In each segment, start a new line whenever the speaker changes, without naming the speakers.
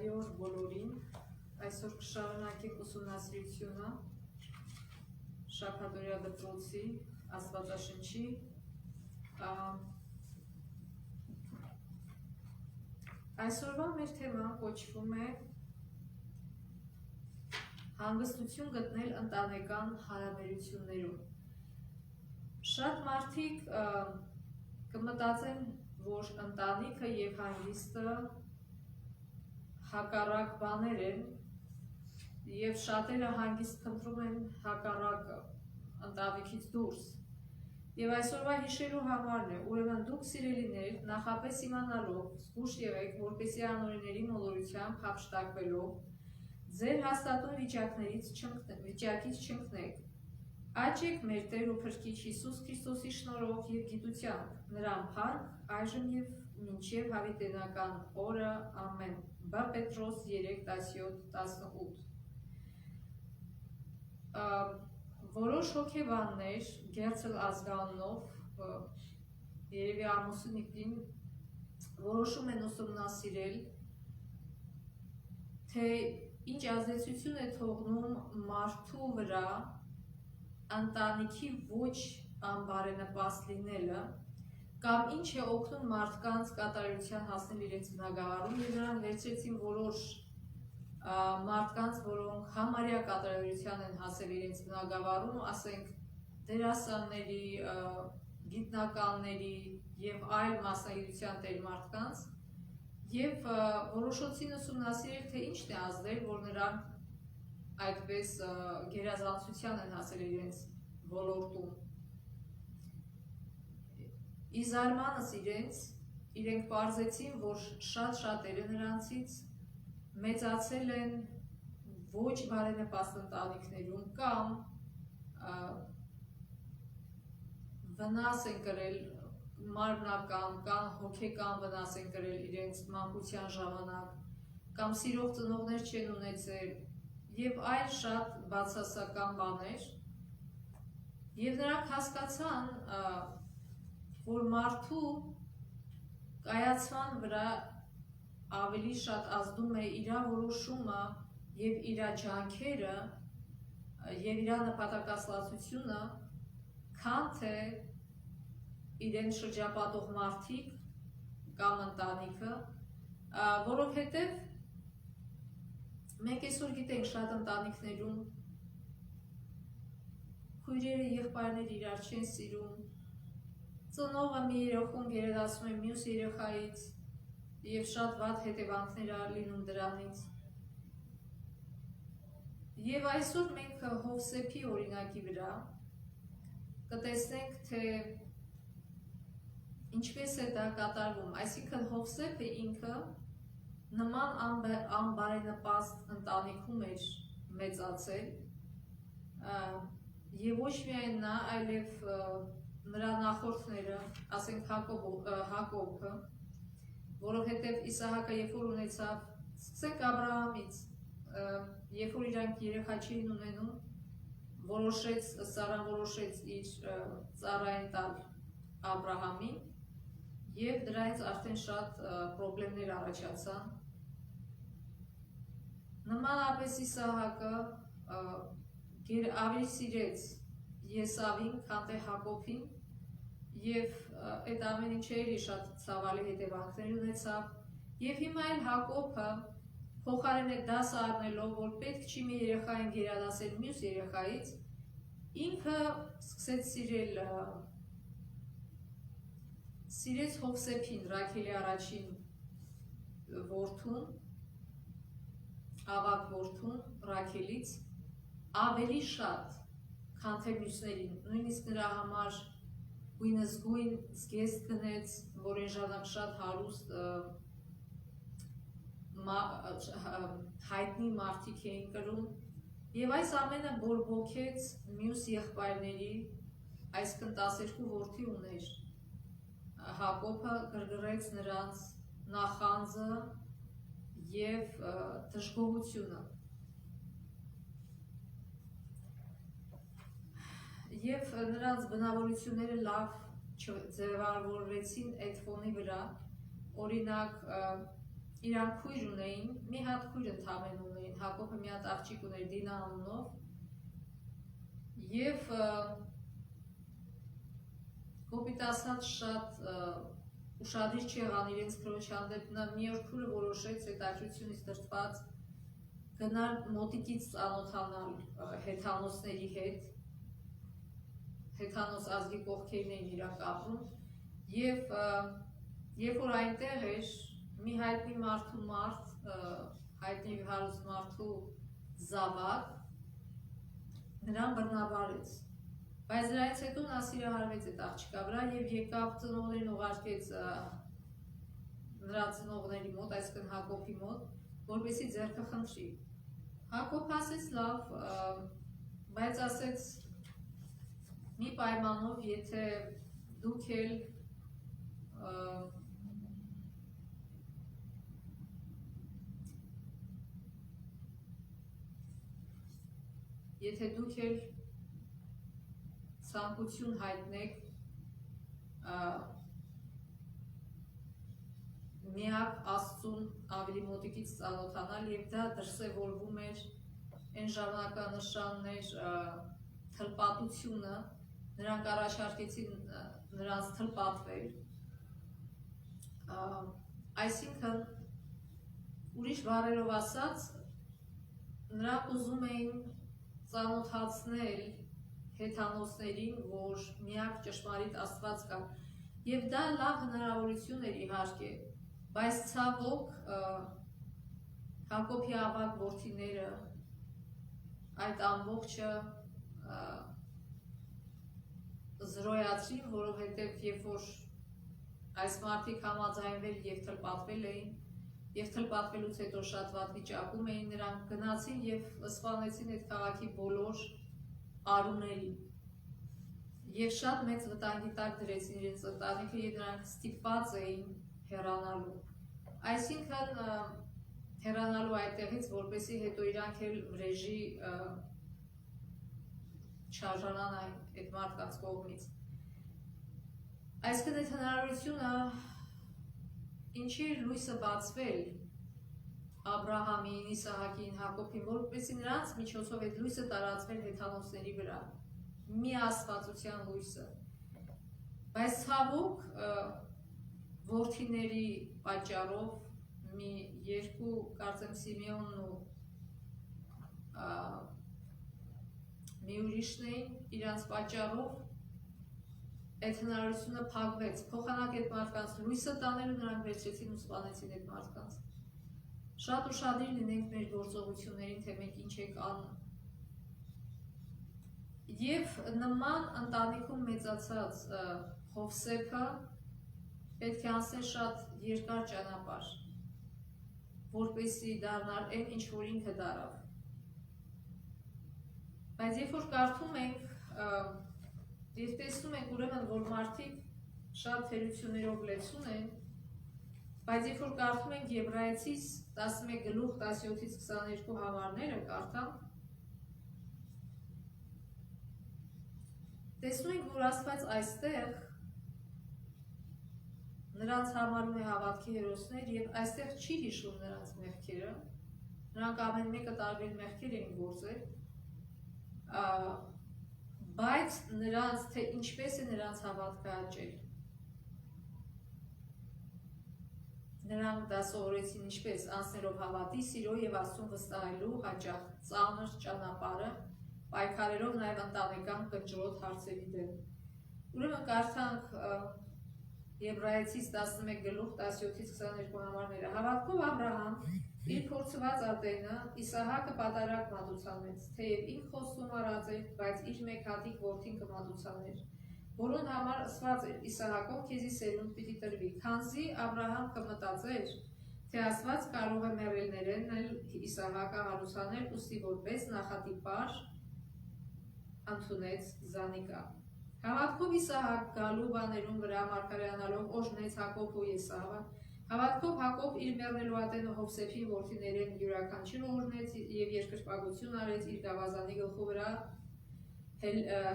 Բարի օր բոլորին, այսօր կշարունակենք ուսումնասիրությունը շաբաթօրյա դպրոցի Աստվածաշնչի այսօրվա մեր թեման կոչվում է հանգստություն գտնել ընտանեկան հարաբերություններում։ Շատ մարդիկ կմտածեն, որ ընտանիքը և հանգիստը հակառակ բաներ են և շատերը հանգիստ փնտրում են հակառակը ընտանիքից դուրս։ Եվ այսօրվա հիշելու համարն է, ուրեմն դուք սիրելիներ, նախապես իմանալով, զգույշ եղեք, որպեսզի անօրենների մոլորությամբ հափշտակվելով, ձեր հաստատուն վիճակից չընկնեք։ Աճեք մեր Տեր ու Փրկիչ Հիսուս Քրիստոսի շնորհով և գիտությամբ, նրան փառք, այժմ և մինչև հավիտենական օրը, ամեն։ Բ Պետրոս 3:17-18 Որոշ հոգեբաններ, Գերցել ազգանունով, երևի ամուսնիկին որոշում են ուսումնասիրել, թե ինչ ազդեցություն է թողնում մարդու վրա ընտանիքի ոչ անբարենպաստ լինելը, կամ ինչ է օգնում մարդկանց կատարելության հասնել իրենց բնագավառում, և նրանք վերցրեցին որոշ մարդկանց, որոնք համարյա կատարելության են հասել իրենց բնագավառում, ասենք դերասանների, գիտնականների և այլ մասնագիտության տեր մարդկանց, և որոշեցին ուսումնասիրել, թե ինչն է ազդել, որ նրանք այդպես գերազանցության են հասել իրենց ոլորտում։ Ի զարմանս իրենք պարզեցին, որ շատ-շատերը նրանցից մեծացել են ոչ բարենպաստ ընտանիքներում կամ վնաս են կրել մարմնական կամ հոգեկան վնաս են կրել իրենց մանկության ժամանակ, կամ սիրող ծնողներ չեն ունեցել և այլ շատ բացասական բաներ, և նրանք հասկացան, որ մարդու կայացման վրա ավելի շատ ազդում է իր որոշումը և իր ջանքերը և իր նպատակասլացությունը, քան թե իրեն շրջապատող մարդիկ կամ ընտանիքը, որովհետև մենք այսօր գիտենք շատ ընտանիքներում քույրերը եղբայրները իրար չեն սիրում, ծնողը մի երեխուն գերադասում է մյուս երեխայից և շատ վատ հետևանքներ ա լինում դրանից։ Եվ այսօր մենք Հովսեփի օրինակի վրա կտեսնենք, թե ինչպես է դա կատարվում, այսինքն Հովսեփը ինքը նման անբարենպաստ ընտանիքում էր մեծացել, և ոչ միայն նա, այլև նրա նախորդները, ասենք Հակոբը, որովհետև Իսահակը երբ որ ունեցավ, սկսենք Աբրահամից, երբ որ իրանք երեխա չէին ունենում, Սարան որոշեց իր ծառային տալ Աբրահամին, և դրանից արդեն շատ պրոբլեմներ առաջացան։ Նմանապես Իսահակը ավելի սիրեց Եսավին, քան թե Հակոբին, և այդ ամեն ինչը էլի շատ ցավալի հետևանքներ ունեցավ, և հիմա էլ Հակոբը փոխարենը դաս առնելով, որ պետք չի մի երեխային գերադասել մյուս երեխայից, ինքը սկսեց սիրեց Հովսեփին, Ռաքելի առաջին որդուն, ավագ որդուն Ռաքելից, ավելի շատ, քան թե մյուսներին, նույնիսկ նրա համար գույնզգույն զգեստ գնեց, որ այն ժամանակ շատ հարուստ հայտնի մարդիկ էին կրում, և այս ամենը բորբոքեց մյուս եղբայրների, այսինքն 12 որդի ուներ, Հակոբը գրգռեց նրանց նախանձը և դժգոհությունը։ Եվ նրանց բնավորությունները լավ չձևավորվեցին այդ ֆոնի վրա, օրինակ իրանք քույր ունեին, մի հատ քույր ընդամեն ունեին, Հակոբը մի հատ աղջիկ ուներ Դինա անունով, եւ կոպիտ ասած շատ ուշադիր չեղան իրենց քրոջ հանդեպ, նա մի օր քուրը որոշեց հետաքրությունից դրդված գնալ մոտիկից ծանոթանալ հեթանոսների հետ, հեթանոս ազգի կողքերն էին իրանք ապրում, եւ երբ որ այնտեղ էր մի հայտնի մարդու հայտնի հարուստ մարդու զավակ նրան բռնաբարեց, բայց դրանից հետո նա սիրահարվեց այդ աղջկա վրա եւ եկավ ծնողներին ուղարկեց նրա ծնողների մոտ, այսինքն Հակոբի մոտ, որպեսզի ձեռքը խնդրի։ Հակոբ ասեց լավ, բայց ասեց մի պայմանով, եթե դուք էլ ցանկություն հայտնեք միակ Աստծուն ավելի մոտիկից ծանոթանալ, եւ դա դրսևորվում էր այն ժամանականշաններ թլպատությունը, նրանք առաջարկեցին նրանց թլպատվել, այսինքն ուրիշ բառերով ասած նրանք ուզում էին ծանոթացնել հեթանոսներին, որ միակ ճշմարիտ Աստված կա, եւ դա լավ հնարավորություն էր իհարկե, բայց ցավոք Հակոբի ավագ որդիները այդ ամբողջը զրոյացրին, որովհետև երբ որ այս մարդիկ համաձայնվել եւ թլպատվել էին, եւ թլպատվելուց հետո շատ վատ վիճակում էին, նրանք գնացին եւ սպանեցին այդ քաղաքի բոլոր արուներին եւ շատ մեծ վտանգի տակ դրեցին իրենց ընտանիքը եւ նրանք ստիպված էին հեռանալու, այսինքն հեռանալու այդտեղից, որպեսզի հետո իրանք էլ վրեժի չարժանան այդ մարդկանց կողմից, այսինքն այդ հնարավորությունը ինչի էր լույսը բացվել Աբրահամին, Իսահակին, Հակոբին, որպեսզի նրանց միջոցով այդ լույսը տարածվել հեթանոսների վրա, մի աստվածության լույսը, բայց ցավոք որդիների պատճառով մի երկու, կարծեմ Սիմեոնն ու մի ուրիշն էին, իրանց պատճառով այդ հնարավորությունը փակվեց, փոխանակ այդ մարդկանց լույսը տանելու նրանք վերցրեցին ու սպանեցին այդ մարդկանց։ Շատ ուշադիր լինենք մեր գործողություններին, թե մենք ինչ ենք անում։ Եվ նման ընտանիքում մեծացած Հովսեփը պետք է անցնել շատ երկար ճանապարհ, որպեսզի դառնար այն, ինչ որ ինքը դարավ։ Բայց երբ որ կարդում ենք Եվ տեսնում ենք ուրեմն, որ մարդիկ շատ թերություններով լեցուն են, բայց երբ որ կարդում ենք Եբրայեցիս 11 գլուխ 17-ից 22 համարները կարդանք, տեսնում ենք, որ Աստված այստեղ նրանց համարում է հավատքի հերոսներ եւ այստեղ չի հիշում նրանց մեղքերը, նրանք ամեն մեկը տարբեր մեղքեր էին գործել, բայց նրանց, թե ինչպես է նրանց հավատքը աճել, նրանք դա սովորեցին ինչպես անցնելով հավատի, սիրո եւ Աստծուն վստահելու հաճախ ծանր ճանապարհը, պայքարելով նաեւ ընտանեկան կնճռոտ հարցերի դեմ։ Ուրեմն կարդանք Եբրայեցիս 11 գլուխ 17-ից 22 համարները։ Հավատքով Աբրահամ իր փորձված ատենը Իսահակը պատարակ մատուցանեց, թեև ինք խոսում արած էր, բայց իր մեկ հատիկ որդին կմատուցաներ, որոնց համար ասված էր Իսահակով քեզի սերունդ պիտի տրվի, քանզի Աբրահամ կմտածեր, թե Աստված կարող է մեռելներն Իսահակը հարուսանել, ուստի որպես նախատիպար ընդունեց Զանիկա։ Հավատքով Իսահակ գալու բաներում վրա մարգարեանալով օրհնեց Հակոբ ու Եսավը։ Հավատքով Հակոբ իր մեռնելու ատենը Հովսեփի որդիներին յուրաքանչյուրը օրհնեց եւ երկրպագություն արեց իր գավազանի գլխու վրա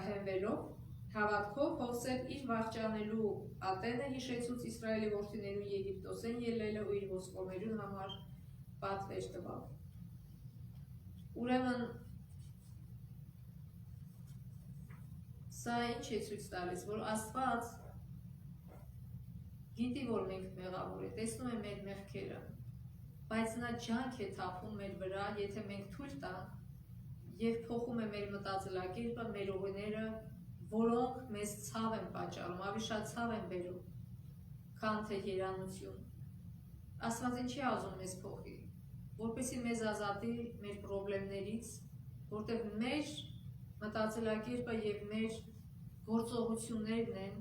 հենվելով, Հավատքով Հովսեփ իր վախճանելու ատենը հիշեցուց Իսրայելի որդիներուն Եգիպտոսեն ելելը ու իր ոսկորներուն համար պատվեր տվավ։ Ուրեմն սա ինչ է ցույց տալիս, որ Աստված գիտի, որ մենք մեղավոր ենք, տեսնում է մեր մեղքերը, բայց նա ջանք է թափում մեր վրա, եթե մենք թույլ տանք եւ փոխում է մեր մտածելակերպը, մեր ուղիները, որոնք մեզ ցավ են պատճառում, ավելի շատ ցավ են բերում, քան թե երանություն։ Աստված ինչի ազում մեզ փոխի, որպեսզի մեզ ազատի մեր խնդիրներից, որտեղ մեր մտածելակերպը եւ մեր գործողություններն են,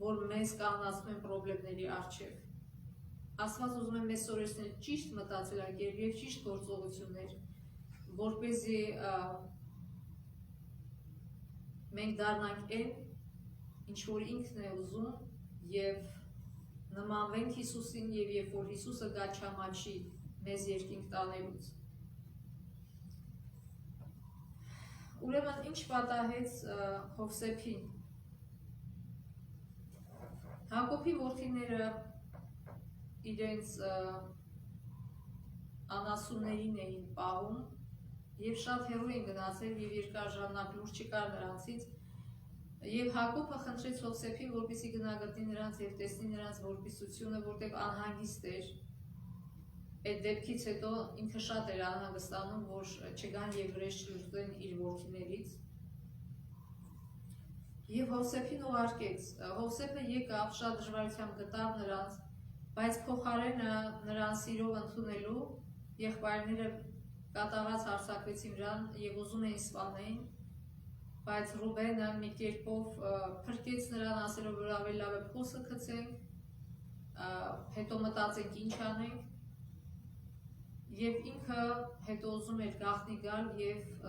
որ մեզ կանգնացնում են խնդիրների առջև։ Աստված ուզում է մեզ սովորեցնել ճիշտ մտածելակերպ եւ ճիշտ գործողություններ, որպեսզի մենք դառնանք այն, ինչ որ ինքն է ուզում եւ նմանվենք Հիսուսին եւ երբ որ Հիսուսը գա չամաչի մեզ երկինք տանելուց։ Ուրեմն ինչ պատահեց Հովսեփին։ Հակոբի որդիները իրենց անասուններին էին պահում եւ շատ հեռու էին գնացել եւ երկար ժամանակ լուրջ չկար նրանցից եւ Հակոբը խնդրեց Հովսեփին, որպեսզի գնա գտնի նրանց եւ տեսնի նրանց որպիսությունը, որտեղ անհանգիստ էր։ Այդ դեպքից հետո ինքը շատ էր անհանգստանում, որ չգան եւ վրեժ չլուծեն իր որդիներից։ Եվ Հովսեփին ուղարկեց։ Հովսեփը եկավ, շատ դժվարությամբ գտավ նրանց, բայց փոխարենը նրան սիրով ընդունելու եղբայրները կատաղած հարձակվեցին նրան եւ ուզում էին սպանել, բայց Ռուբենը մի կերպով փրկեց նրան, ասելով որ ավելի լավ է փոսը գցենք, հետո մտածենք ինչ անենք, եւ ինքը հետո ուզում էր գաղտնի գալ եւ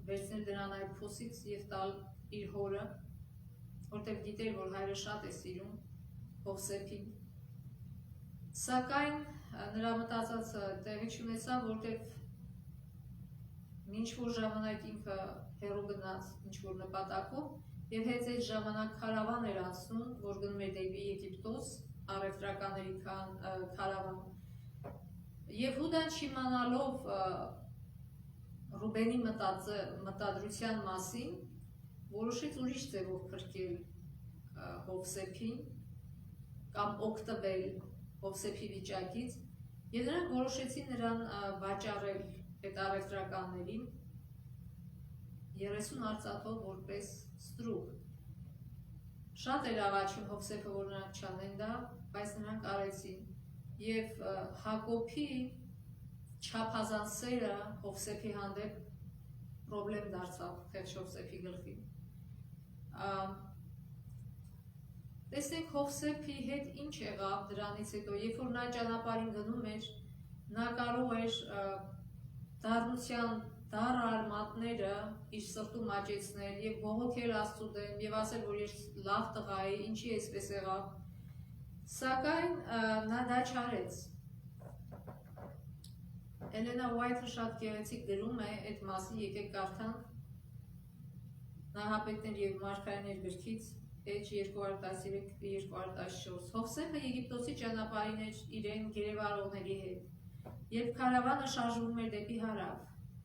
վերցնել նրան այդ փոսից եւ տալ իր հորը, որտեղ գիտեր որ հայրը շատ է սիրում Հովսեփին։ Սակայն նրա մտածածը տեղի չունեցավ, որտեղ ինչ որ ժամանակ ինքը հեռու գնաց ինչ որ նպատակով եւ հենց այդ ժամանակ քարավան էր անցնում, որ գնում էր դեպի Եգիպտոս, առևտրականների քարավան։ Եվ Հուդան չիմանալով Ռուբենի մտադրության մասին, որոշեց ուրիշ ձևով փրկել Հովսեփին կամ օգտվել Հովսեփի վիճակից, եւ նրանք որոշեցին նրան վաճառել այդ առևտրականներին 30 արծաթով որպես ստրուկ։ Շատ էր աղաչում Հովսեփը, որ նրանք չանեն դա, բայց նրանք արեցին։ Եվ Հակոբի չափազանց սերը Հովսեփի հանդեպ խնդրեմ դարձավ խեղճ Հովսեփի գլխին։ Տեսնենք Հովսեփի հետ ինչ եղավ դրանից հետո, երբ որ նա ճանապարհին գնում էր, նա կարող էր դառնության դառը արմատները իր սրտում աճեցնել եւ բողոքել Աստծու դեմ եւ ասել, որ ես լավ տղա եի, ինչի էսպես եղավ։ Սակայն նա դա չարեց։ Էլենա Ուայթը շատ գեղեցիկ գրում է այդ մասին, եկեք կարդանք Նահապետներ եւ Մարգարեներ գրքից, Էջ 213-214։ Հովսեփը Եգիպտոսի ճանապարհին էր իրեն գերեվարողների հետ։ Երբ քարավանը շարժվում էր դեպի հարավ,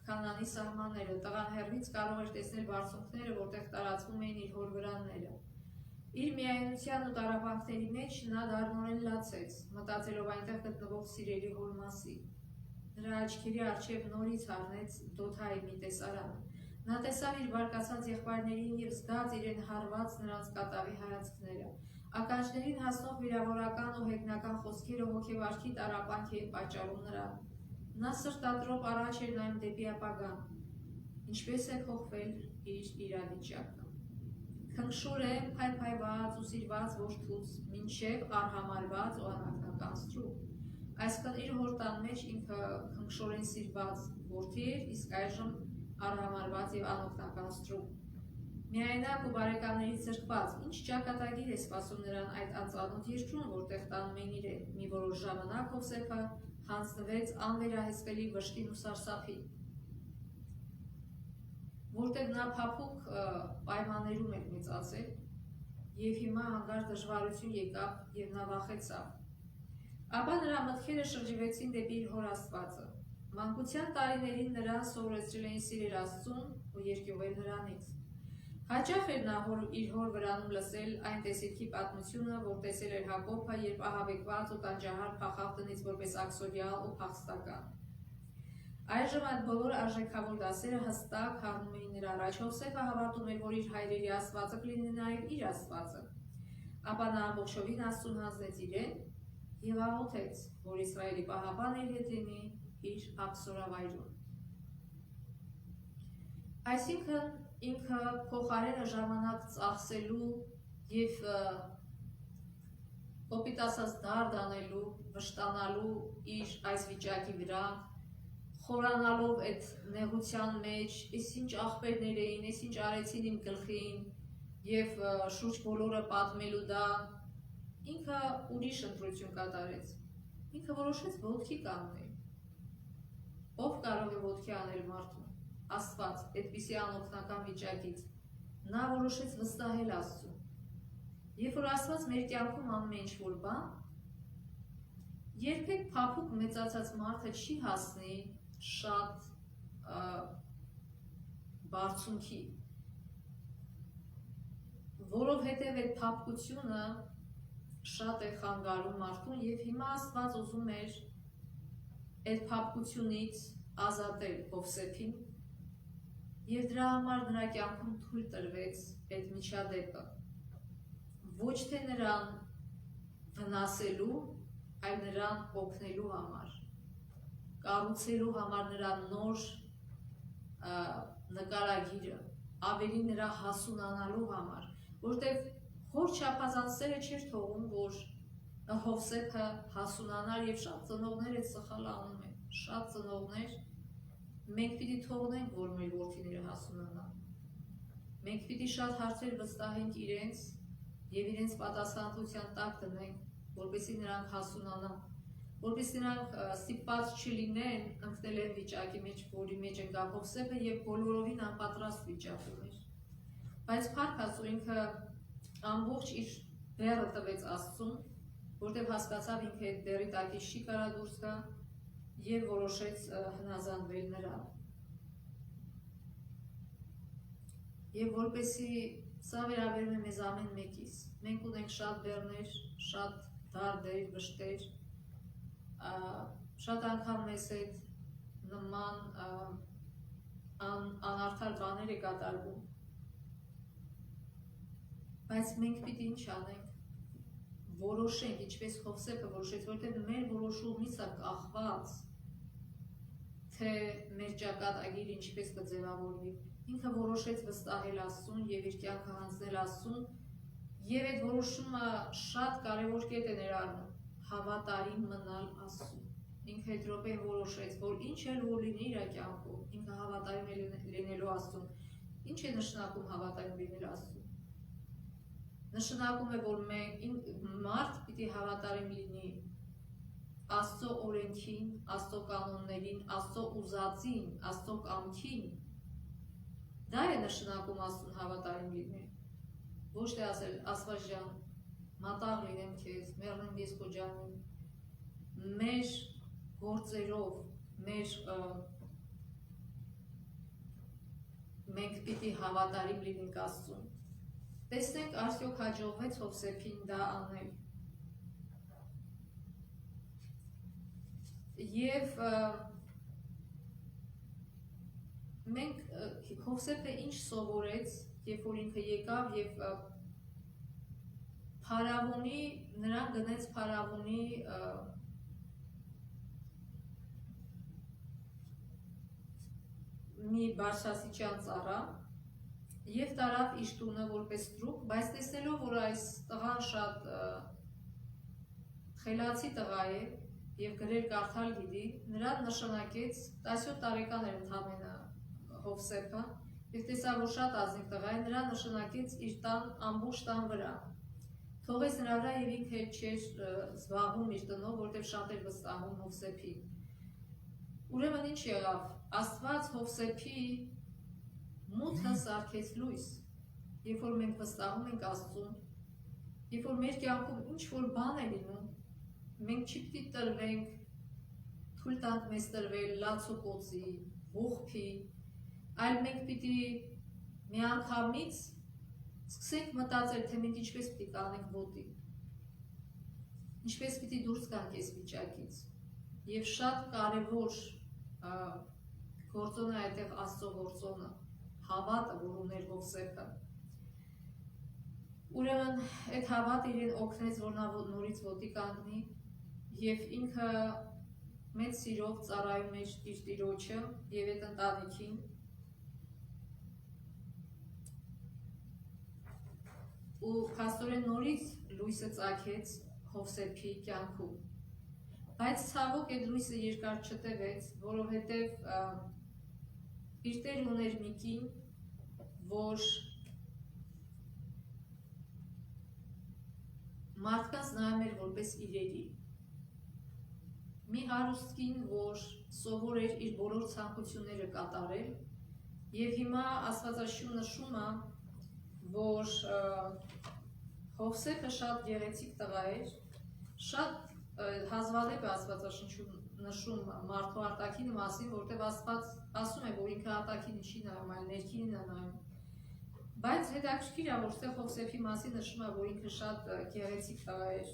Քանանի սահմանները, տղան հեռվից կարող էր տեսնել բարձունքները, որտեղ տարածվում էին իր հոր վրանները։ Իր միայնության ու տառապանքների մեջ նա դառնորեն լացեց, մտածելով այնտեղ գտնվող սիրելի հոր մասին։ Նրա աչքերի առջև նորից առնեց Դոթայի մի տեսարան։ Նա տեսավ իր բարկացած եղբայրներին եւ զգաց իրեն հարված նրանց կատաղի հայացքները։ Ականջներին հասնող վիրավորական ու հեգնական խոսքերը հոգեվարքի տառապանք էին պատճառում նրան։ Նա սրտադրով առաջ էր նայում դեպի ապագան, ինչպես է փոխվել իր իրավիճակը։ Քնքշոր է փայփայված ու սիրված որդուց, մինչև արհամարված ու անհատական ստրուկ։ Այսքան իր հորտան մեջ ինքը քնքշորեն սիրված որդի էր, իսկ այժմ արհամարված եւ անօգնական ստրուկ։ Միայնակ ու բարեկամներից զրկված, ինչ ճակատագիր է սպասում նրան այդ անծանոթ երկրում, որտեղ տանում են իրեն։ Մի որոշ ժամանակ Հովսեփը հանձնվեց անվերահսկելի վշտին ու սարսափին։ որտեղ նա փափուկ պայմաններում էր մեծացել եւ հիմա հանկարծ դժվարություն եկավ եւ նա վախեցավ։ Ապա նրա մտքերը շրջվեցին դեպի իր հոր Աստվածը։ Մանկության տարիներին նրան սովորեցրել էին սիրել Աստծուն ու երկյուղել նրանից։ Հաճախ էր նա իր հոր վրանում լսել այն տեսիլքի պատմությունը, որ տեսել էր Հակոբը, երբ ահաբեկված ու տանջահար փախավ տնից որպես աքսորյալ ու փախստական։ Այժմ այդ բոլոր արժեքավոր դասերը հստակ հաղթում էին նրա առաջ։ Հովսեփը հավատում էր, որ իր հայրերի Աստվածը կլինի նաև իր Աստվածը։ Ապա նա ամբողջովին Աստծուն հանձնեց իրեն եւ աղոթեց, որ Իսրայելի պահապանը իր հետ լինի իր աքսորավայրում։ Այսինքն ինքը փոխարենը ժամանակ ծախսելու եւ կոպիտ ասած դարդ անելու, վշտանալու իր այս վիճակի վրա, խորանալով այդ նեղության մեջ, այս ինչ աղբերներ էին, այս ինչ արեցին իմ գլխին եւ շուրջ բոլորը պատմելու դա, ինքը ուրիշ ընտրություն կատարեց։ Ինքը որոշեց ոտքի կանգնել։ Ով կարող է ոտքի անել մարդուն։ Աստված, այդպիսի անօգնական վիճակից, նա որոշեց վստահել Աստծուն։ Երբ որ Աստված մեր կյանքում անում է ինչ-որ բան, երբեք փափուկ մեծացած մարդը չի հասնի շատ բարձունքի, որովհետև այդ փափկությունը շատ է խանգարում մարդուն եւ հիմա Աստված ուզում էր այդ փափկությունից ազատել Հովսեփին եւ դրա համար նրա կյանքում թույլ տրվեց այդ միջադեպը ոչ թե նրան վնասելու, այլ նրան օգնելու համար, կառուցելու համար նրան նոր նկարագիրը, ավելի նրա հասունանալու համար, որտեղ հոր չափազանց սերը չէր թողում, որ Հովսեփը հասունանար եւ շատ ծնողներ այդ սխալը անում են, շատ ծնողներ մենք պիտի թողնենք, որ մեր որդիները հասունանան, մենք պիտի շատ հարցեր վստահենք իրենց եւ իրենց պատասխանատվության տակ դնենք, որպեսզի նրանք հասունանան, որպեսզի նրանք ստիպված չլինեն ընկնել այն վիճակի մեջ, որի մեջ ընկավ Հովսեփը եւ բոլորովին անպատրաստ վիճակում էր։ Բայց Փառք Աստծո ինքը ամբողջ իր բեռը տվեց Աստծուն, որտեղ հասկացավ ինքը այդ բեռի տակից չի կարա դուրս գա եւ որոշեց հնազանդվել նրան։ Եվ որպեսզի սա վերաբերում է մեզ ամեն մեկիս։ Մենք ունենք շատ բեռներ, շատ դարդեր, վշտեր, շատ անգամ մեզ այդ նման անարդար բաներ է կատարվում։ Բայց մենք պիտի ինչ անենք, որոշենք, ինչպես Հովսեփը որոշեց, որտեղ մեր որոշումից է կախված, թե մեր ճակատագիրը ինչպես կձևավորվի։ Ինքը որոշեց վստահել Աստծուն եւ իր կյանքը հանձնել Աստծուն եւ այդ որոշումը շատ կարեւոր կետ է ներառնում հավատարիմ մնալ Աստծուն։ Ինքը այդ րոպեն որոշեց, որ ինչ էլ որ լինի իր կյանքում, ինքը հավատարիմ է լինելու Աստծուն։ Ինչ է նշանակում հավատարիմ լինել Աստծուն։ Նշանակում է, որ մարդ պիտի հավատարիմ լինի Աստծո օրենքին, Աստծո կանոններին, Աստծո ուզածին, Աստծո կամքին։ Դա է նշանակում Աստծուն հավատարիմ լինել։ Ոչ թե ասել Աստված ջան, մատաղ լինեմ քեզ, մեռնեմ ես քո ջանին։ Մեր գործերով, մենք պիտի հավատարիմ լինենք Աստծուն։ Տեսնենք արդյոք հաջողվեց Հովսեփին դա անել։ Եվ մենք Հովսեփը ինչ սովորեց, երբ որ ինքը եկավ եւ Փարավոնի, նրան գնեց Փարավոնի մի բարձրաստիճան ծառա եւ տարավ իր տունը որպես ստրուկ, բայց տեսնելով, որ այս տղան շատ խելացի տղա է եւ գրել կարդալ գիտի, նրան նշանակեց 17 տարեկան էր ընդամենը Հովսեփը եւ տեսավ, որ շատ ազնիվ տղա է, նրան նշանակեց իր տան ամբողջ տան վրա։ Թողեց նրա վրա եւ ինքը չէր զբաղվում իր տնով, որտեղ շատ էր վստահում Հովսեփին։ Ուրեմն ինչ եղավ, Աստված Հովսեփի մութը սարքեց լույս, երբ որ մենք վստահում ենք Աստծուն, երբ որ մեր կյանքում ինչ-որ բան է լինում, մենք չի պիտի տրվենք, թույլ տանք մեզ տրվել լացոկոցի, ողբի, այլ մենք պիտի միանգամից սկսենք մտածել, թե մենք ինչպես պիտի կանենք ոտի, ինչպես պիտի դուրս գանք այս վիճակից, և շատ կարևոր գործոնը այդտեղ Աստծո գործոնը, հավատը, որ ուներ Հովսեփը։ Ուրեմն այդ հավատը իրեն օգնեց, որ նա նորից ոտի կանգնի և ինքը մեծ սիրով ծառայում էր իր տիրոջը և այդ ընտանիքին։ Ու փաստորեն նորից լույսը ծագեց Հովսեփի կյանքում։ Բայց ցավոք այդ լույսը երկար չտևեց, որովհետև իր տեր ուներ մի կին, որ մարդկանց նայում էր որպես իրերի։ Մի հարուստ կին, որ սովոր էր իր բոլոր ցանկությունները կատարել, և հիմա Աստվածաշունչը նշում է, որ Հովսեփը շատ գեղեցիկ տղա էր, շատ հազվադեպ է Աստվածաշունչում նշում մարդու արտաքինի մասին, որտեղ Աստված ասում է, որ ինքը արտաքինը չի նայում, այլ ներքինին է նայում։ Բայց հետաքրքիր է, որ ստեղ Հովսեփի մասին նշում է, որ ինքը շատ գեղեցիկ տղա էր։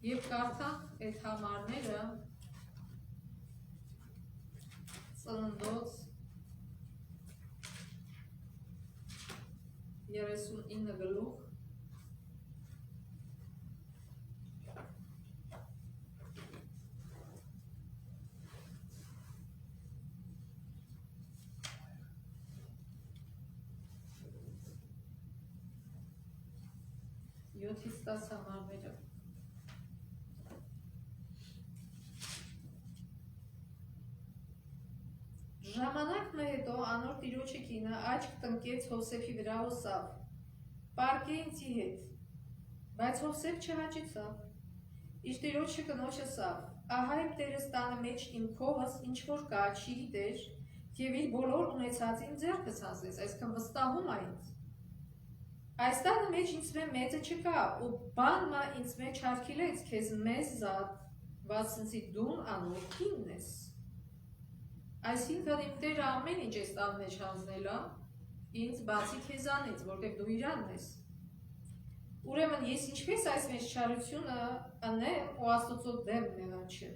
Եվ կարդանք այդ համարները Ծննդոց 39 գլուխ 7-ից 10 համարները։ Ժամանակն հետո անոր տիրոջը կինը աչք տնկեց Հովսեփի վրա ոսավ. «Պարկե ինձի հետ», բայց Հովսեփ չհաճեցավ։ Իր տիրոջը կնոջը ասավ. «Ահա իմ տերս տանը մեջ իմ քովս ինչ որ կա, չի գիտեր, եւ իր բոլոր ունեցածին ձեռքս հանձնեց, այսքան վստահում է ինձ։ Այս տանը մեջ ինձ մեծը չկա, ու բան մա ինձ մեջ հարկիլեց, քեզ մեզ զատ, վասնցի դուն անոր կինն ես։ Այսինքն իմ տերը ամեն ինչ այս տան մեջ հանձնել է, ինձ բացի քեզանից, որտեղ դու իրանն ես։ Ուրեմն ես ինչպես այս մեջ չարությունը անեմ ու Աստծո դեմ մեղանչեմ։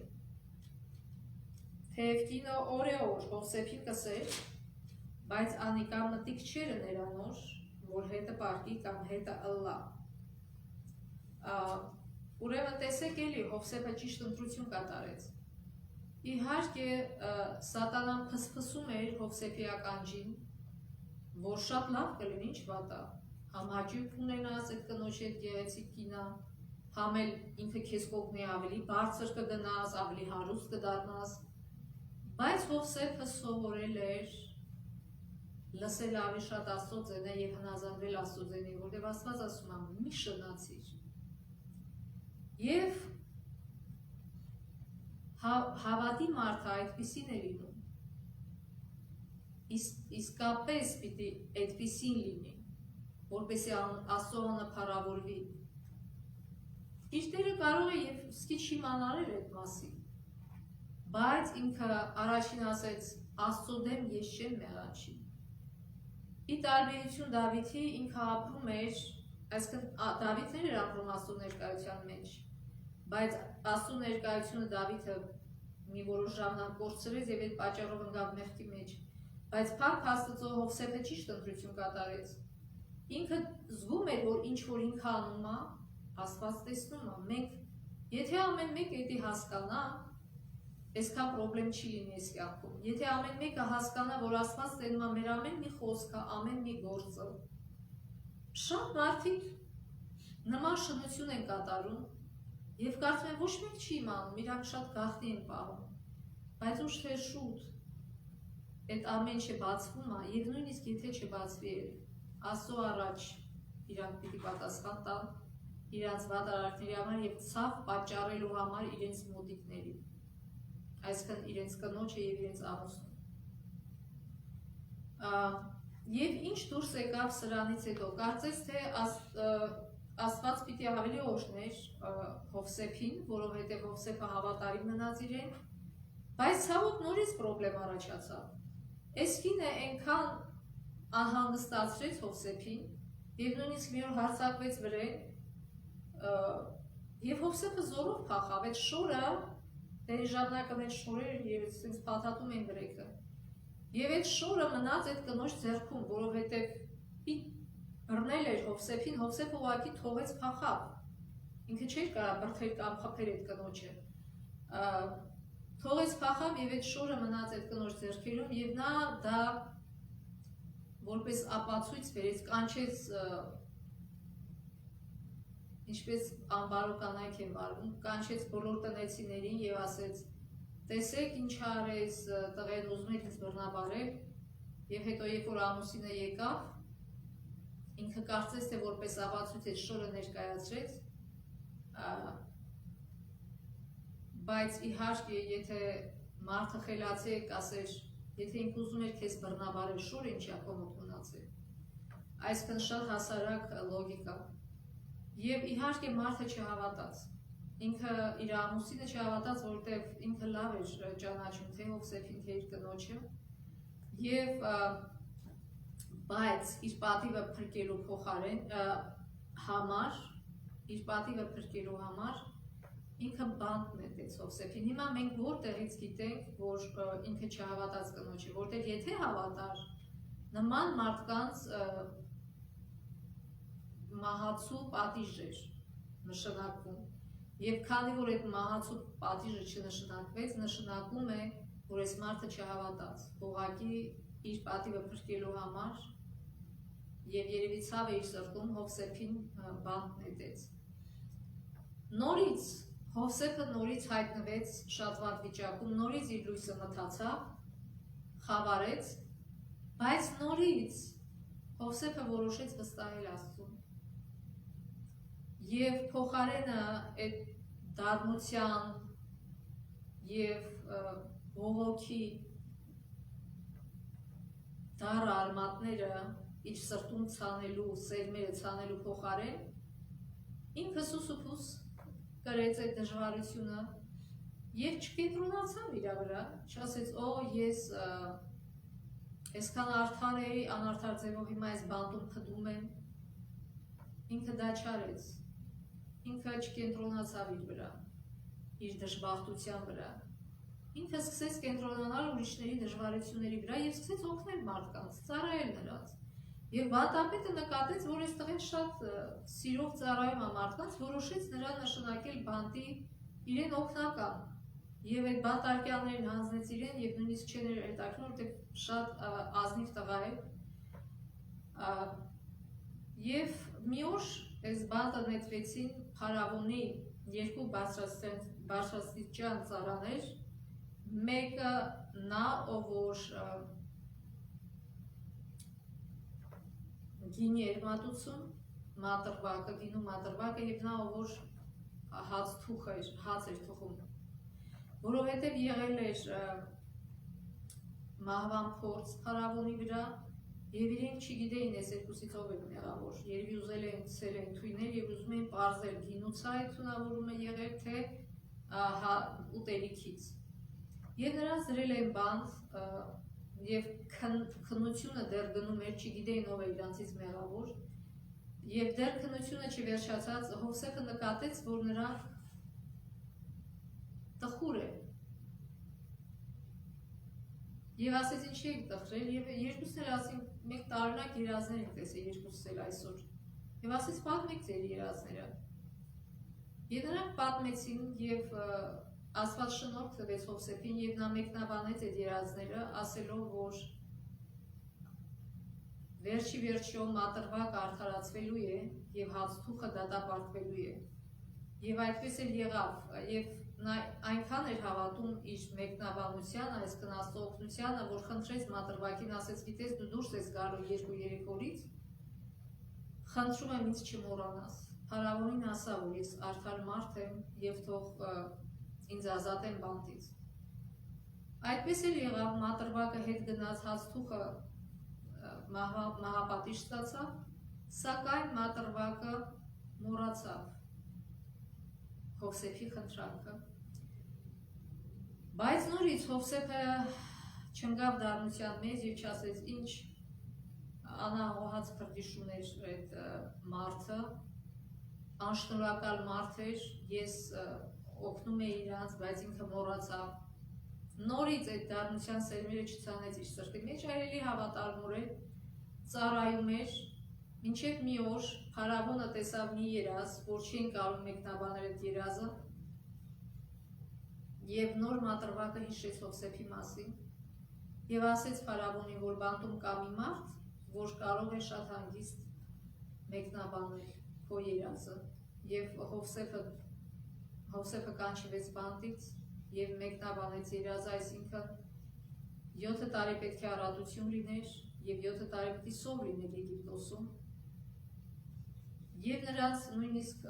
Թեև կինը օրեօր Հովսեփին կսեր, բայց անիկա մտիկ չէր նրանոր, որ հետը պարկի կամ հետը ըլլա։ Ուրեմն տեսեք էլի Հովսեփը ճիշտ ընտրություն կատարեց։ Իհարկե սատանան փսփսում էր Հովսեփի ականջին, որ շատ լավ կլինի, ինչ վատ է, համ հաճույք ունենաս այդ կնոջ հետ գեղեցիկ կինա, համ էլ ինքը քեզ կօգնի ավելի բարձր կգնաս, ավելի հարուստ կդառնաս, բայց Հովսեփը սովորել էր լսել ավելի շատ Աստծո ձենը եւ հնազանդվել Աստծո ձենին, որտեղ Աստված ասում է՝ մի շնացիր։ Եվ հավատի մարդը այդպիսին է լինում։ Իսկապես պիտի այդպիսին լինի, որպեսզի Աստծո անունը փառավորվի։ Իր Տերը կարող է եւ սկիչ իմանալ այդ մասին, բայց ինքը առաջին ասեց Աստծո դեմ ես չեմ մեղանչի։ Ի տարբերություն Դավիթի, ինքը ապրում էր, այսինքն Դավիթն էր ապրում Աստծո ներկայության մեջ, բայց Աստծո ներկայությունը Դավիթը մի որոշ ժամանակ կորցրեց եւ այդ պատճառով ընկավ մեղքի մեջ, բայց փառք Աստծո Հովսեփը ճիշտ ընտրություն կատարեց։ Ինքը զգում էր, որ ինչ որ ինքը անում է, Աստված տեսնում է։ Մենք եթե ամեն մեկ էդի հասկանա, այսքան պրոբլեմ չի լինի այս կյանքում։ Եթե ամեն մեկը հասկանա, որ Աստված տենում է մեր ամեն մի խոսքը, ամեն մի գործը, շատ մարդիկ նման շնություն են կատարում եւ կարծում են ոչ մեկ չի իմանում, իրանք շատ գաղտնի են պահում, բայց ուշ թե շուտ այդ ամեն ինչը բացվում է եւ նույնիսկ եթե չբացվի էլ, Աստծո առաջ իրանք պիտի պատասխան տան իրանց վատ արարքների համար եւ ցավ պատճառելու համար իրենց մոտիկների, այսինքն իրենց կնոջը եւ իրենց ամուսնուն։ Եվ ինչ դուրս եկավ սրանից հետո, կարծես թե Աստված պիտի ավելի օրհներ Հովսեփին, որովհետև Հովսեփը հավատարիմ մնաց իրեն, բայց ցավոք նորից պրոբլեմ առաջացավ։ Այս կինը այնքան անհանգստացրեց Հովսեփին, եւ նույնիսկ մի օր հարձակվեց վրեն, եւ Հովսեփը զորով փախավ, այդ շորը, դերի ժամանակը մեծ շորեր եւ այսպես փաթաթում են վրեքը։ Եվ այդ շորը մնաց այդ կնոջ ձեռքում, որովհետև բռնել էր Հովսեփին, Հովսեփը ուղղակի թողեց փախավ։ Ինքը չէր կարող բրդել կամ խփել այդ կնոջը։ Թողեց փախավ եւ այդ շորը մնաց այդ կնոջ ձեռքերում եւ նա դա որպես ապացույց բերեց, կանչեց ինչպես անբարո կանայք են վարվում, կանչեց բոլոր տնեցիներին եւ ասեց. տեսեք ինչ արես, տղեն ուզում եք ինձ բռնաբարել, եւ հետո երբ որ ամուսինը եկավ, ինքը կարծես թե որպես ապացույց այդ շորը ներկայացրեց, բայց իհարկե եթե մարդը խելացի է կասեր, եթե ինքը ուզում էր քեզ բռնաբարել, շորը ինչի է քո մոտ մնացել։ Այսքան շատ հասարակ լոգիկա։ Եվ իհարկե մարդը չհավատաց։ Ինքը իր ամուսինը չհավատաց, որովհետև ինքը լավ էր ճանաչում թե Հովսեփին, թե իր կնոջը, եւ բայց իր պատիվը փրկելու համար ինքը բանտ նետեց Հովսեփին։ Հիմա մենք որտեղից գիտենք, որ ինքը չհավատաց կնոջը, որտեղ եթե հավատար, նման մարդկանց մահացու պատիժ էր նշանակվում։ Եվ քանի որ այդ մահացու պատիժը չնշանակվեց, նշանակում է, որ այս մարդը չհավատաց, ուղղակի իր պատիվը փրկելու համար եւ երևի ցավ է իր սրտում Հովսեփին բանտ նետեց։ Նորից Հովսեփը նորից հայտնվեց շատ վատ վիճակում, նորից իր լույսը մթացավ, խավարեց, բայց նորից Հովսեփը որոշեց վստահել Աստծուն։ Եվ փոխարենը այդ դառնության եւ ողոքի դառը արմատները իր սրտում ցանելու, սերմերը ցանելու փոխարեն ինքը սուսուփուս կրեց այդ դժվարությունը եւ չկենտրոնացավ իր վրա, չասեց, օ ես այսքան արդար էի, անարդար ձևով հիմա այս բանտում փդում եմ, ինքը դա չարեց, ինքը չկենտրոնացավ իր վրա, իր դժբախտության վրա, ինքը սկսեց կենտրոնանալ ուրիշների դժվարությունների վրա եւ սկսեց օգնել մարդկանց, ծառայել նրանց։ Եվ վատապետը նկատեց, որ այս տղեն շատ սիրով ծառայում է մարդկանց, որոշեց նրան նշանակել բանտի իրեն օգնական։ Եվ այդ բանտարկյալներին հանձնեց իրեն եւ նույնիսկ չեն հետաքրքրում, որովհետեւ շատ ազնիվ տղա է։ Եվ մի օր այս բանտը նետվեցին փարավոնի երկու բարձրաստիճան ծառաներ, մեկը նա, ով որ գինի էր մատուցում, մատրվակը, գինու մատրվակը եւ նա ով որ հաց էր թխում, որովհետեւ եղել էր մահվան փորձ փարավոնի վրա եւ իրենք չգիտեին այս երկուսից ով է մեղավոր, երևի ուզել էին ցել են թույնել եւ ուզում էին պարզել գինուց է թունավորումը եղել թե ուտելիքից։ Եվ նրանց դրել են բանտ եւ քննությունը դեռ գնում էր, չգիտեին ով է իրանցից մեղավոր, եւ դեռ քննությունը չվերջացած Հովսեփը նկատեց, որ նրանք տխուր են։ Եվ ասեց ինչի եք տխրել, եւ երկուսն էլ ասին մենք տարօրինակ երազներ ենք տեսել երկուսս էլ այսօր։ Եվ ասեց պատմեք ձեր երազները։ Եվ նրանք պատմեցին եւ Աստված շնորհք տվեց Հովսեփին եւ նա մեկնաբանեց այդ երազները, ասելով, որ վերջի վերջո մատրվակը արդարացվելու է եւ հացթուխը դատապարտվելու է։ Եվ այդպես էլ եղավ, եւ նա այնքան էր հավատում իր մեկնաբանությանը, այսինքն Աստծո օգնությանը, որ խնդրեց մատրվակին, ասեց, գիտես դու դուրս ես գալու 2-3 օրից, խնդրում եմ ինձ չմոռանաս։ Փարավոնին ասա, որ ես արդար մարդ եմ եւ թող ինձ ազատ են բանտից։ Այդպես էլ եղավ, մատրվակը հետ գնաց, հացթուխը մահապատիժ ստացավ, սակայն Մատրվակը մոռացավ Հովսեփի խնդրանքը։ Բայց նորից Հովսեփը չընկավ դառնության մեջ եւ չասեց ինչ անահողած փրկիչ ուներ այդ մարդը, անշնորհակալ մարդ էր, ես օգնում էի իրանց, բայց ինքը մոռացավ։ Նորից այդ դառնության սերմերը չցանեց իր սրտի մեջ, այլ հավատարմորեն ծառայում էր, մինչև մի օր փարավոնը տեսավ մի երազ, որ չէին կարող մեկնաբանել այդ երազը, եւ նոր Մատրվակը հիշեց Հովսեփի մասին եւ ասեց փարավոնին, որ բանտում կա մի մարդ, որ կարող է շատ հանգիստ մեկնաբանել քո երազը, եւ Հովսեփը կանչվեց բանտից եւ մեկնաբանեց երազը, այսինքն 7 տարի պետք է առատություն լիներ եւ 7 տարի պետք է սով լիներ Եգիպտոսում, եւ նրանց նույնիսկ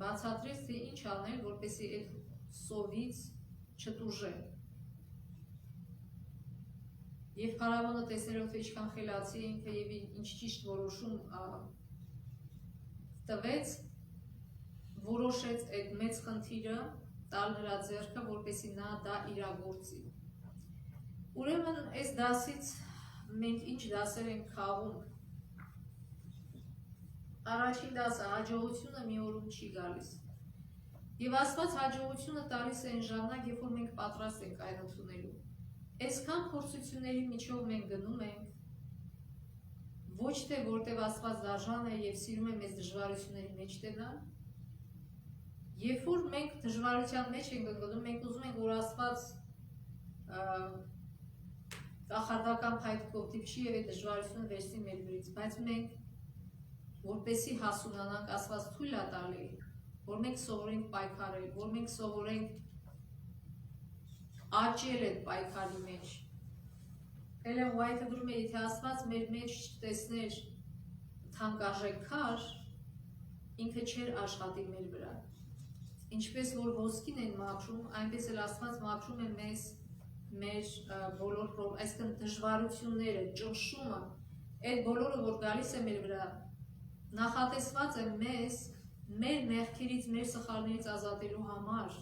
բացատրեց, թե ինչ անել, որպեսզի այդ սովից չտուժեն։ Եվ փարավոնը տեսնելով, թե ինչքան խելացի ինքը եւ ինչ ճիշտ որոշում տվեց, որոշեց այդ մեծ խնդիրը տալ նրա ձեռքը, որպեսզի նա դա իրագործի։ Ուրեմն այս դասից մենք ինչ դասեր ենք քաղում։ Առաջին դասը հաջողությունը մի օրում չի գալիս։ Եվ Աստված հաջողությունը տալիս է այն ժամանակ, երբ որ մենք պատրաստ ենք այն ընդունելու։ Այսքան փորձությունների միջով մենք գնում ենք, ոչ թե որտեղ Աստված դաժան է եւ սիրում է մեզ դժվարությունների մեջ տենալ, երբ որ մենք դժվարության մեջ ենք գնում, մենք ուզում ենք, որ Աստված կախարդական փայտկով դիպչի եւ այդ դժվարությունը վերցնի մեր վրից, բայց մենք որպեսի հասունանանք, Աստված թույլ է տալի, որ մենք սովորենք պայքարել, որ մենք սովորենք աճել այդ պայքարի մեջ։ Էլեն Ուայթը գրում է, եթե Աստված մեր մեջ չտեսներ թանկարժեք քար, ինքը չէր աշխատի մեր վրա։ Ինչպես որ ոսկին են մաքրում, այնպես էլ Աստված մաքրում է մեզ մեր բոլոր, այսինքն դժվարությունները, ճնշումը, այդ բոլորը, որ գալիս է մեր վրա, նախատեսված է մեզ մեր մեղքերից, մեր սխալներից ազատելու համար,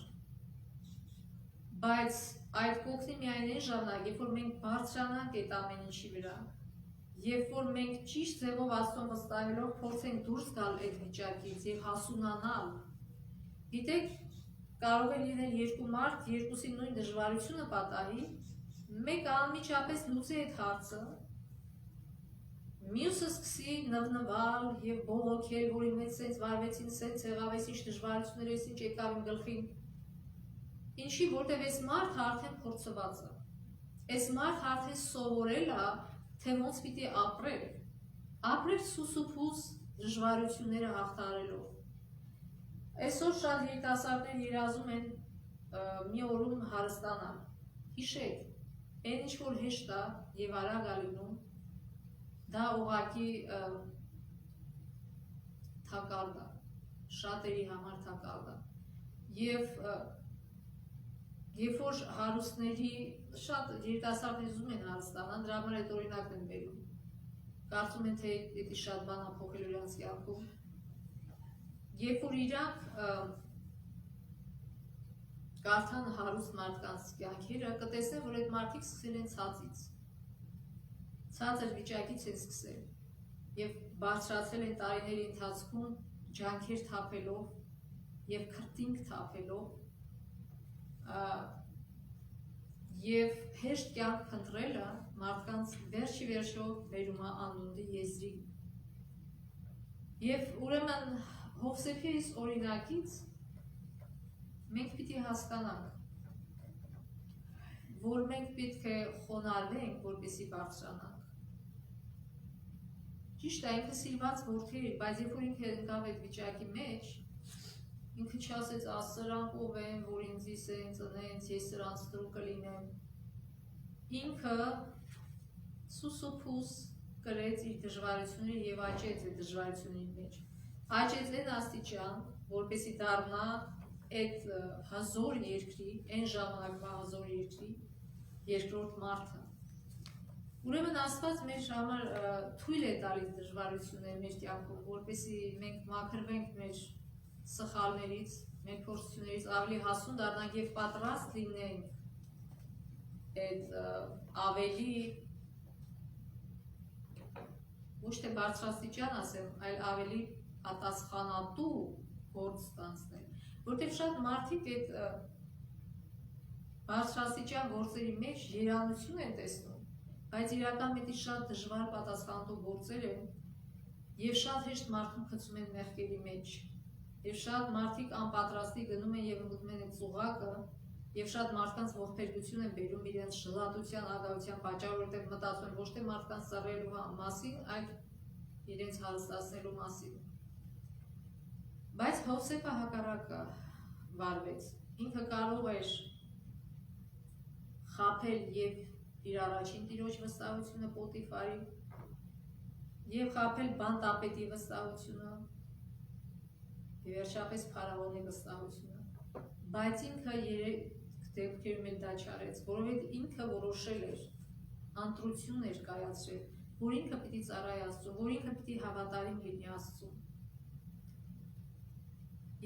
բայց այդ կօգնի միայն այն ժամանակ, երբ որ մենք բարձրանանք այդ ամեն ինչի վրա, երբ որ մենք ճիշտ ձևով Աստծուն վստահելով փորձենք դուրս գալ այդ վիճակից եւ հասունանալ։ Գիտեք, կարող է լինել երկու մարդ, երկուսի նույն դժվարությունը պատահի, մեկը անմիջապես լուծի այդ հարցը, մյուսը սկսի նվնվալ եւ բողոքել, որ իմ հետ սենց վարվեցին, սենց եղավ, այս ինչ դժվարություններ, այս ինչ եկավ իմ գլխին։ Ինչի, որտեվ այս մարդը արդեն փորձված է։ Այս մարդը արդեն սովորել է, թե ոնց պիտի ապրել։ Ապրել սուսուփուս դժվարությունները հաղթահարելով։ Այսօր շատ երիտասարդներ երազում են մի օրում հարստանալ։ Հիշեք, այն ինչ որ հեշտ է եւ արագ է լինում, դա ուղղակի թակալն է, շատերի համար թակալն է։ Երբ որ հարուստների շատ երիտասարդներ ուզում են հարստանալ, դրա համար այդ օրինակն են բերում։ Կարծում են, թե դա շատ բան է փոխել իրանց կյանքում։ Երբ որ իրանք կարդան հարուստ մարդկանց կյանքերը, կտեսնեն, որ այդ մարդիկ սկսել են ցածից։ Ցածր վիճակից են սկսել եւ բարձրացել են տարիների ընթացքում ջանքեր թափելով եւ քրտինք թափելով եւ հեշտ կյանք փնտրելը մարդկանց վերջի վերջով բերում է անունդի եզրի։ Եվ ուրեմն Հովսեփի օրինակից մենք պիտի հասկանանք, որ մենք պետք է խոնարհվենք, որպեսզի բարձրանանք։ Ճիշտ է, ինքը սիրված որդի էր, բայց երբ որ ինքը ընկավ այդ վիճակի մեջ, ինքը չասեց սրանք ով են, որ ինձ են ծնենց, ես սրանց դրու կլինեմ։ Ինքը սուսուփուս կրեց իր դժվարությունները եւ աճեց այդ դժվարությունների մեջ։ Աճեց այն աստիճան, որպեսզի դառնա այդ հազոր երկրի, այն ժամանակվա հազոր երկրի երկրորդ մարդը։ Ուրեմն Աստված մեր համար թույլ է տալիս դժվարություններ մեր կյանքում, որպեսզի մենք մաքրվենք մեր սխալներից, մեր փորձություններից, ավելի հասուն դառնանք եւ պատրաստ լինենք այդ ավելի ոչ թե բարձրաստիճան ասեմ, այլ ավելի պատասխանատու գործ ստանցնել, որտեղ շատ մարդիկ այդ բարձրաստիճան գործերի մեջ երանություն են տեսնում, բայց իրական մետի շատ դժվար պատասխանատու գործեր են եւ շատ հեշտ մարդուն գցում են մեղքերի մեջ եւ շատ մարդիկ անպատրաստի գնում են եւ ընկնում են այդ ծուղակը եւ շատ մարդկանց ողբերգություն են բերում իրենց շլատության, ագահության պատճառով, որտեղ մտածում են ոչ թե մարդկանց ծառայելու մասին, այլ իրենց հարստացնելու մասին։ Բայց Հովսեփը հակառակը վարվեց։ Ինքը կարող էր խաբել եւ իր առաջին տիրոջ վստահությունը Պոտիֆարի եւ խաբել բանտապետի վստահությունը եւ վերջապես Փարավոնի վստահությունը, բայց ինքը երեք դեպքերում էլ դա չարեց, որովհետեւ ինքը որոշել էր, ընտրություն էր կայացրել, որ ինքը պիտի ծառայի Աստծուն, որ ինքը պիտի հավատարիմ լինի Աստծուն։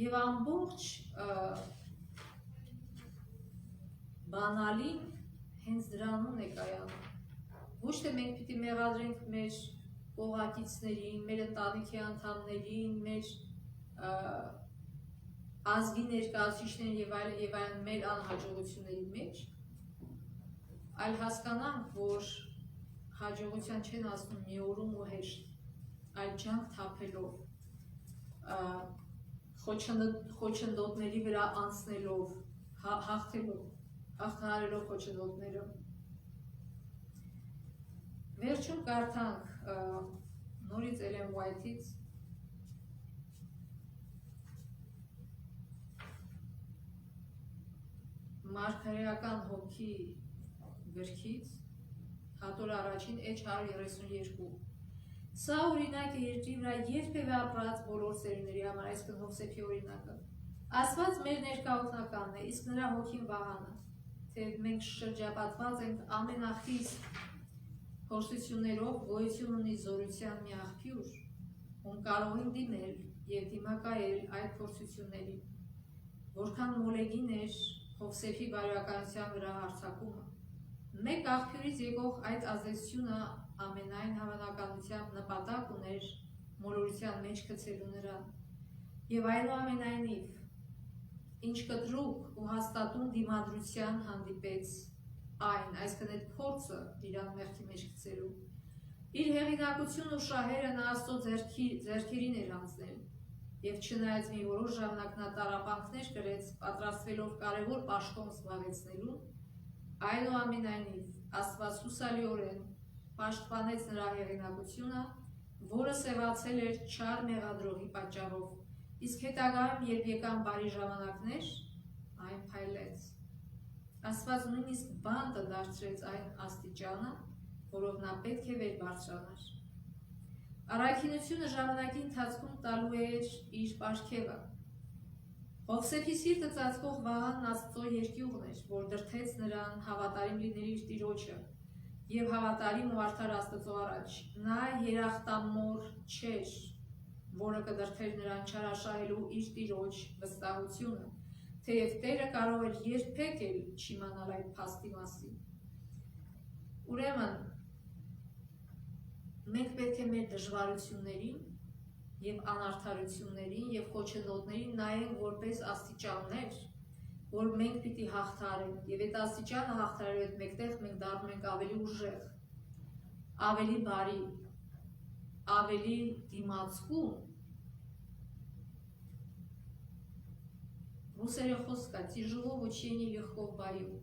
Եվ ամբողջ բանալին հենց դրանում է կայանում։ Ոչ թե մենք պիտի մեղադրենք մեր կողակիցներին, մեր ընտանիքի անդամներին, մեր ազգի ներկայացուցիչներին եւ այլն մեր անհաջողությունների մեջ, այլ հասկանանք, որ հաջողության չեն ասում մի օրում ու հեշտ, այլ ջանք թափելով, խոչընդոտների վրա անցնելով, հաղթահարելով խոչընդոտները։ Վերջում կարդանք նորից Էլեն Ուայթից Մարգարեական հոգի գրքից, հատոր առաջին էջ 132։ Սա օրինակ է երկրի վրա երբևէ ապրած բոլոր սերունդների համար, այսինքն Հովսեփի օրինակը։ Աստված մեր ներկա օգնականն է, իսկ նրա հոգին վահանը, թե մենք շրջապատված ենք ամենախիստ փորձություններով, գոյություն ունի զորության մի աղբյուր, ում կարող ենք դիմել եւ դիմակայել այդ փորձություններին, որքան մոլեգին էր Հովսեփի բարոյականության վրա հարձակումը։ Մեկ աղբյուրից եկող այդ ազդեցությունը ամենայն հավանականությամբ նպատակ ուներ մոլորության մեջ գցելու նրան։ Եվ այնուամենայնիվ, ինչ կտրուկ ու հաստատուն դիմադրության հանդիպեց այն, այսինքն այդ փորձը իրան մեղքի մեջ գցելու։ Իր հեղինակությունն ու շահերը նա Աստծո ձեռքերին էր անցնել։ Եվ չնայած մի որոշ ժամանակ նա տառապանքներ կրեց, պատրաստվելով կարևոր պաշտոն զբաղեցնելու, այնուամենայնիվ Աստված հուսալիորեն պաշտպանեց նրա հեղինակությունը, որը սևացել էր չար մեղադրողի պատճառով, իսկ հետագայում, երբ եկան բարի ժամանակներ, այն փայլեց։ Աստված նույնիսկ բանտը դարձրեց այն աստիճանը, որով նա պետք է վեր բարձրանար։ Առաքինությունը ժամանակի ընթացքում տալու էր իր պարգևը։ Հովսեփի սիրտը ծածկող վահանն Աստծո երկյուղն էր, որ դրդեց նրան հավատարիմ լինել իր տիրոջը եւ հավատարիմ ու արդար Աստծո առաջ։ Նա երախտամոռ չէր, որը կդրդեր նրան չարաշահելու իր տիրոջ վստահությունը, թեև Տերը կարող էր երբեք էլ չիմանալ այդ փաստի մասին։ Ուրեմն մենք պետք է մեր դժվարություններին եւ անարդարություններին եւ խոչընդոտներին նայենք որպես աստիճաններ, որ մենք պիտի հաղթահարենք, եւ այդ աստիճանը հաղթահարելու հետ մեկտեղ մենք դառնում ենք ավելի ուժեղ, ավելի բարի, ավելի դիմացկուն։ Ռուսերեն խոսք կա, «Тяжело в учении, легко в бою».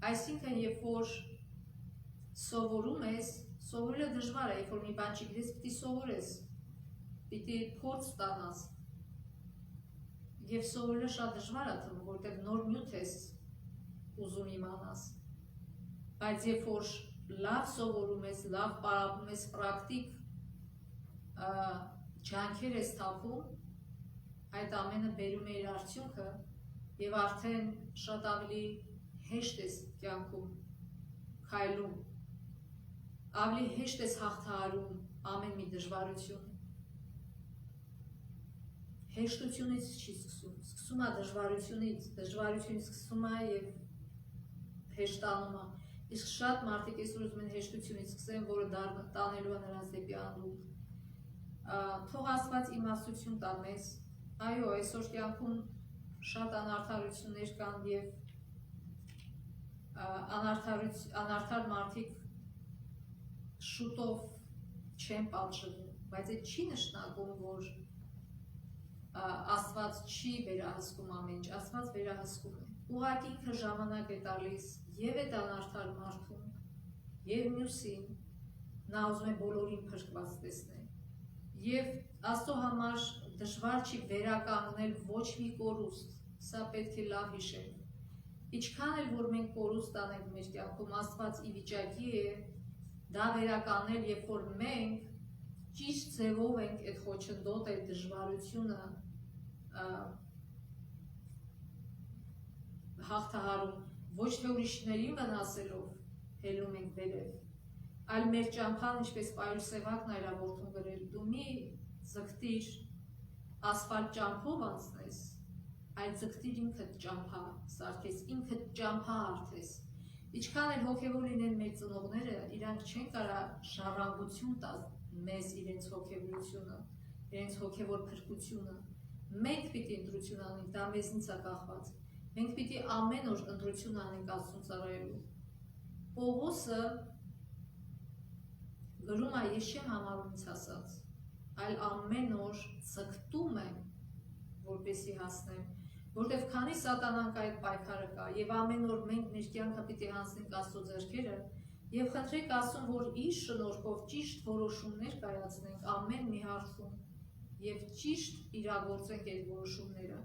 Այսինքն, երբ որ սովորում ես, սովորելը դժվար է, երբ որ մի բան չգիտես, պիտի սովորես, պիտի փորձ ստանաս։ Եվ սովորելը շատ դժվար է թվում, որտեղ նոր նյութ ես ուզում իմանաս։ Բայց երբ որ լավ սովորում ես, լավ պարապում ես, պրակտիկ ջանքեր ես թափում, այդ ամենը բերում է իր արդյունքը եւ արդեն շատ ավելի հեշտ ես կյանքում քայլում, ավելի հեշտ ես հաղթահարում ամեն մի դժվարություն։ Հեշտությունից չի սկսում, սկսում է դժվարությունից սկսում է և հեշտանում է։ Իսկ շատ մարդիկ այսօր ուզում են հեշտությունից սկսեն, որը տանելու է նրանց դեպի անդունդը։ Թող Աստված իմաստություն տա մեզ։ Այո, այսօր կյանքում շատ անարդարություններ կան և անարդար մարդիկ շուտով չեն պատժվում, բայց այդ չի նշանակում, որ Աստված չի վերահսկում ամեն ինչ, Աստված վերահսկում է։ Ուղղակի ինքը ժամանակ է տալիս և այդ անարդար մարդուն, և մյուսին, նա ուզում է բոլորին փրկված տեսնել։ Եվ Աստծո համար դժվար չի վերականգնել ոչ մի կորուստ, սա պետք է լավ հիշենք։ Ինչքան էլ որ մենք կորուստ անենք մեր կյանքում, Աստված ի վիճակի է դա վերականգնել, երբ որ մենք ճիշտ ձևով ենք այդ խոչընդոտ, այդ դժվարությունը հաղթահարում, ոչ թե ուրիշներին վնասելով հելում ենք վերև, այլ մեր ճամփան, ինչպես Պայուլ Սևակն այր որդուն գրել, դու մի ձգտիր ասֆալտ ճամփով անցնես, այլ ձգտիր ինքդ ճամփա սարքես, ինքդ ճամփա արդես։ Ինչքան էլ հոգևոր լինեն մեր ծնողները, իրանք չեն կարող ժառանգություն տալ մեզ իրենց հոգևորությունը, իրենց հոգևոր փրկությունը։ Մենք պիտի ընտրություն անենք, դա մեզնից է կախված։ Մենք պիտի ամեն օր ընտրություն անենք Աստծուն ծառայելու։ Պողոսը գրում է, ես չեմ համարում ինձ հասած, այլ ամեն օր ձգտում եմ, որպեսզի հասնեմ, որտև քանի սատանանք այդ պայքարը կա, և ամեն օր մենք մեր կյանքը պիտի հանձնենք Աստծո ձեռքերը, և խնդրենք Աստծուն, որ իր շնորհքով ճիշտ որոշումներ կայացնենք ամեն մի հարցում, և ճիշտ իրագործենք այդ որոշումները։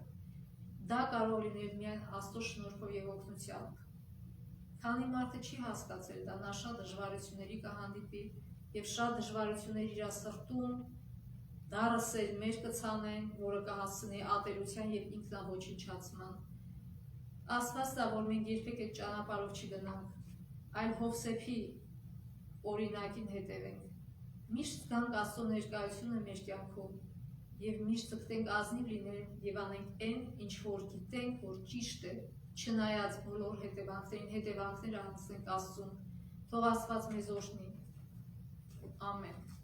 Դա կարող լինել միայն Աստծո շնորհքով և օգնությամբ։ Քանի մարդը չի հասկացել դա, նա շատ դժվարությունների կհանդիպի և շատ դժվարություններ իր սրտում դառը սերմեր կցանեն, որը կհասցնի ատելության և ինքնաոչնչացման։ Աստված տա, որ մենք երբեք այդ ճանապարհով չգնանք, այլ Հովսեփի օրինակին հետևենք։ Միշտ զգանք Աստծո ներկայությունը մեր կյանքում և միշտ ձգտենք ազնիվ լինել և անենք այն, ինչ որ գիտենք, որ ճիշտ է, չնայած բոլոր հետևանքները անցնենք Աստծուն։ Թող Աստված մեզ օրհնի։ Ամեն։